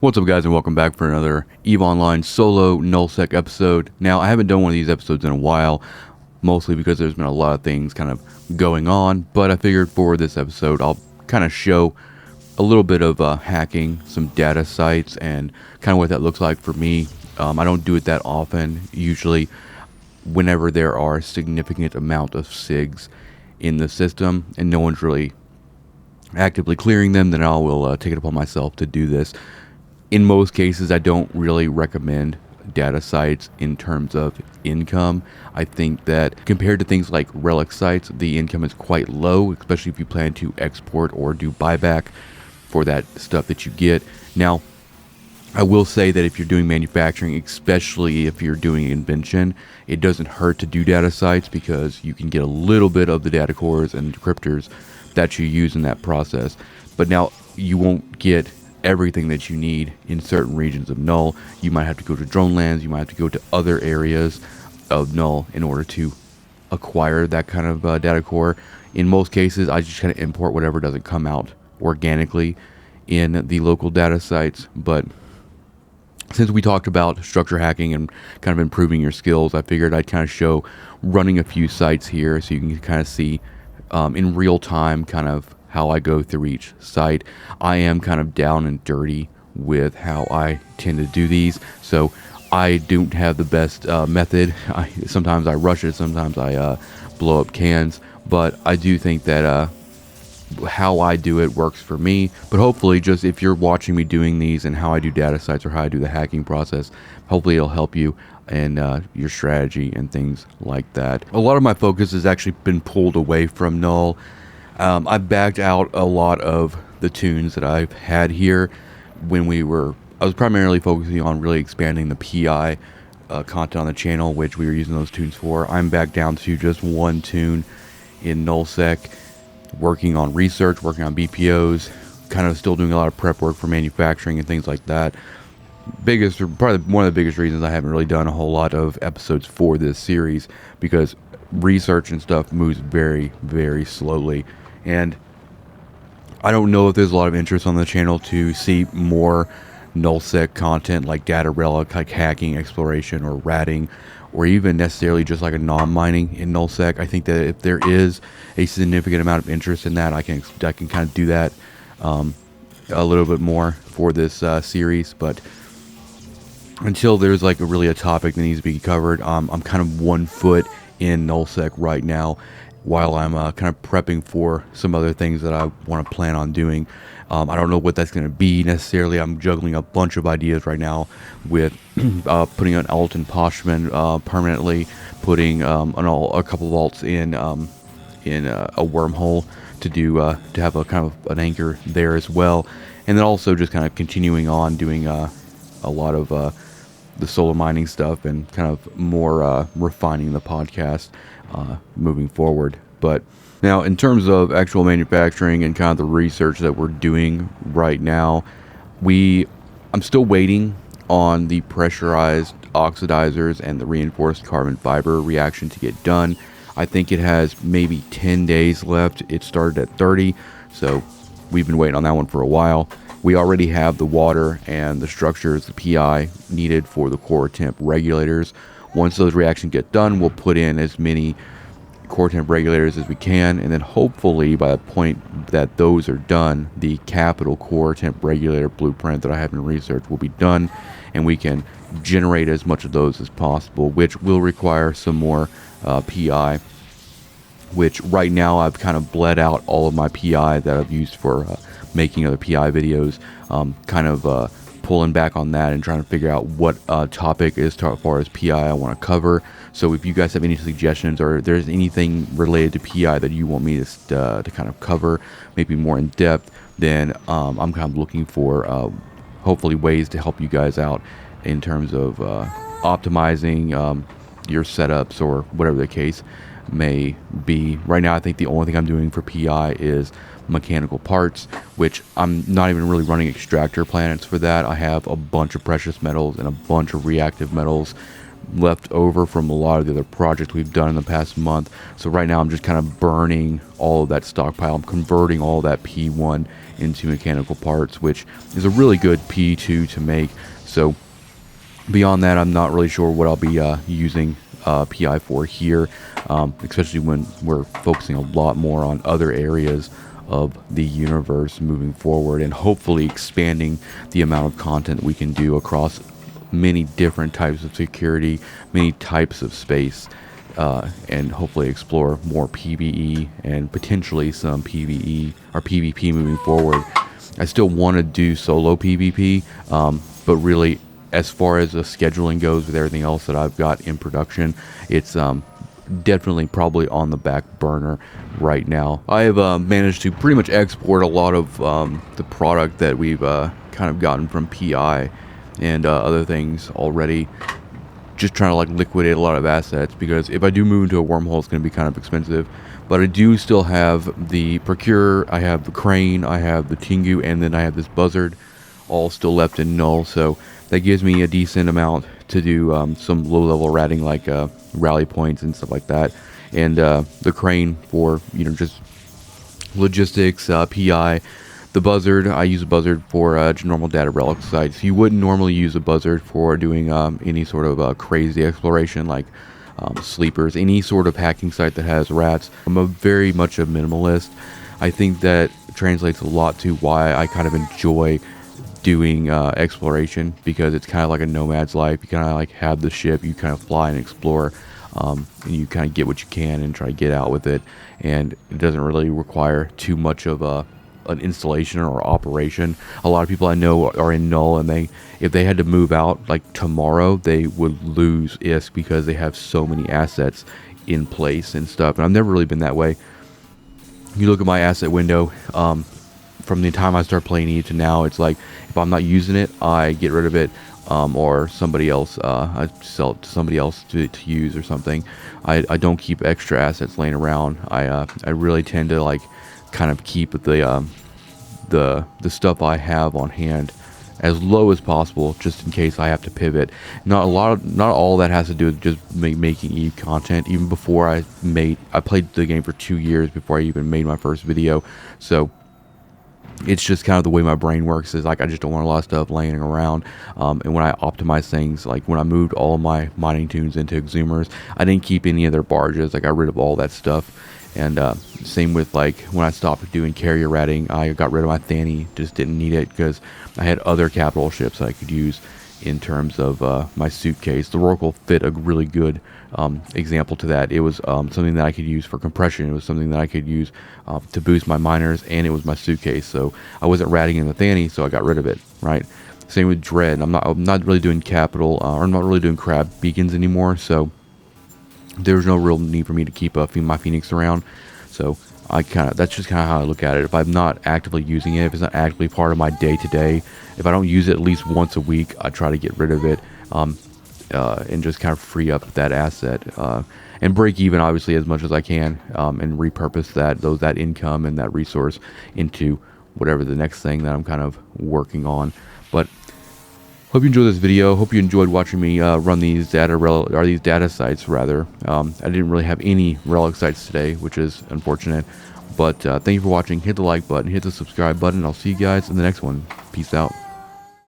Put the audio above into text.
What's up, guys, and welcome back for another EVE Online solo Null-Sec episode. Now, I haven't done one of these episodes in a while, mostly because there's been a lot of things kind of going on, but I figured for this episode I'll kind of show a little bit of hacking some data sites and kind of what that looks like for me. I don't do it that often. Usually whenever there are a significant amount of SIGs in the system and no one's really actively clearing them, then I will take it upon myself to do this. In most cases, I don't really recommend data sites in terms of income. I think that compared to things like relic sites, the income is quite low, especially if you plan to export or do buyback for that stuff that you get. Now, I will say that if you're doing manufacturing, especially if you're doing invention, it doesn't hurt to do data sites because you can get a little bit of the data cores and decryptors that you use in that process. But now you won't get everything that you need in certain regions of Null. You might have to go to drone lands, you might have to go to other areas of Null in order to acquire that kind of data core. In most cases, I just kind of import whatever doesn't come out organically in the local data sites. But since we talked about structure hacking and kind of improving your skills, I figured I'd kind of show running a few sites here so you can kind of see in real time kind of how I go through each site. I am kind of down and dirty with how I tend to do these, so I don't have the best method. Sometimes I rush it, sometimes I blow up cans, but I do think that how I do it works for me. But hopefully, just if you're watching me doing these and how I do data sites or how I do the hacking process, hopefully it'll help you and your strategy and things like that. A lot of my focus has actually been pulled away from Null. I've backed out a lot of the tunes that I've had here when I was primarily focusing on really expanding the PI content on the channel, which we were using those tunes for. I'm back down to just one tune in Null-Sec, working on research, working on BPOs, kind of still doing a lot of prep work for manufacturing and things like that. Probably one of the biggest reasons I haven't really done a whole lot of episodes for this series, because research and stuff moves very, very slowly. And I don't know if there's a lot of interest on the channel to see more Null-Sec content like data relic, like hacking, exploration, or ratting, or even necessarily just like a non-mining in Null-Sec. I think that if there is a significant amount of interest in that, I can kind of do that a little bit more for this series. But until there's like really a topic that needs to be covered, I'm kind of 1 foot in Null-Sec right now, while I'm kind of prepping for some other things that I want to plan on doing. I don't know what that's going to be necessarily. I'm juggling a bunch of ideas right now with putting an alt in Poshman permanently, putting a couple of alts in a wormhole to have a kind of an anchor there as well, and then also just kind of continuing on doing a lot of the solar mining stuff and kind of more refining the podcast moving forward. But now, in terms of actual manufacturing and kind of the research that we're doing right now, I'm still waiting on the pressurized oxidizers and the reinforced carbon fiber reaction to get done. I think it has maybe 10 days left. It started at 30, so we've been waiting on that one for a while. We already have the water and the structures, the PI needed for the core temp regulators. Once those reactions get done, we'll put in as many core temp regulators as we can, and then hopefully by the point that those are done, the capital core temp regulator blueprint that I have in research will be done, and we can generate as much of those as possible, which will require some more PI, which right now I've kind of bled out all of my PI that I've used for making other PI videos, kind of pulling back on that and trying to figure out what topic as far as PI I want to cover. So if you guys have any suggestions, or if there's anything related to PI that you want me to kind of cover, maybe more in depth, then I'm kind of looking for hopefully ways to help you guys out in terms of optimizing your setups or whatever the case may be. Right now, I think the only thing I'm doing for PI is mechanical parts, which I'm not even really running extractor planets for that. I have a bunch of precious metals and a bunch of reactive metals left over from a lot of the other projects we've done in the past month. So right now I'm just kind of burning all of that stockpile. I'm converting all that P1 into mechanical parts, which is a really good P2 to make. So beyond that, I'm not really sure what I'll be using PI for here, especially when we're focusing a lot more on other areas of the universe moving forward, and hopefully expanding the amount of content we can do across many different types of security, many types of space, and hopefully explore more PvE and potentially some PvE or PvP moving forward. I still want to do solo PvP, but really, as far as the scheduling goes with everything else that I've got in production, it's definitely probably on the back burner right now. I have managed to pretty much export a lot of the product that we've kind of gotten from PI and other things already, just trying to like liquidate a lot of assets, because if I do move into a wormhole, it's going to be kind of expensive. But I do still have the Procure, I have the Crane, I have the Tengu, and then I have this Buzzard all still left in Null, so that gives me a decent amount to do some low-level ratting, like rally points and stuff like that. And the Crane for, you know, just logistics, PI. The Buzzard, I use a Buzzard for normal data relic sites. You wouldn't normally use a Buzzard for doing any sort of crazy exploration, like sleepers, any sort of hacking site that has rats. I'm very much a minimalist. I think that translates a lot to why I kind of enjoy doing exploration, because it's kind of like a nomad's life. You kind of like have the ship, you kind of fly and explore, and you kind of get what you can and try to get out with it, and it doesn't really require too much of an installation or operation. A lot of people I know are in Null, and if they had to move out like tomorrow, they would lose ISK because they have so many assets in place and stuff. And I've never really been that way. You look at my asset window, from the time I start playing E to now, it's like if I'm not using it, I get rid of it, or somebody else, I sell it to somebody else to use or something. I don't keep extra assets laying around. I really tend to like kind of keep the stuff I have on hand as low as possible, just in case I have to pivot. Not all that has to do with just making Eve content. Even before I played the game for 2 years before I even made my first video, so it's just kind of the way my brain works. Is like I just don't want a lot of stuff laying around. And when I optimize things, like when I moved all of my mining tunes into Exhumers, I didn't keep any of their barges. I got rid of all that stuff. And same with like when I stopped doing carrier ratting, I got rid of my Thani. Just didn't need it because I had other capital ships that I could use in terms of my suitcase. The Roracle fit a really good example to that. It was something that I could use for compression. It was something that I could use to boost my miners, and it was my suitcase. So I wasn't ratting in the Thani, so I got rid of it. Right. Same with Dread. I'm not really doing capital, or I'm not really doing crab beacons anymore. So there's no real need for me to keep my Phoenix around. So that's just kind of how I look at it. If I'm not actively using it, if it's not actively part of my day-to-day, if I don't use it at least once a week, I try to get rid of it, and just kind of free up that asset, and break even obviously as much as I can, and repurpose that income and that resource into whatever the next thing that I'm kind of working on. But hope you enjoyed this video. Hope you enjoyed watching me run these data sites rather. I didn't really have any relic sites today, which is unfortunate. But thank you for watching. Hit the like button, hit the subscribe button. I'll see you guys in the next one. Peace out.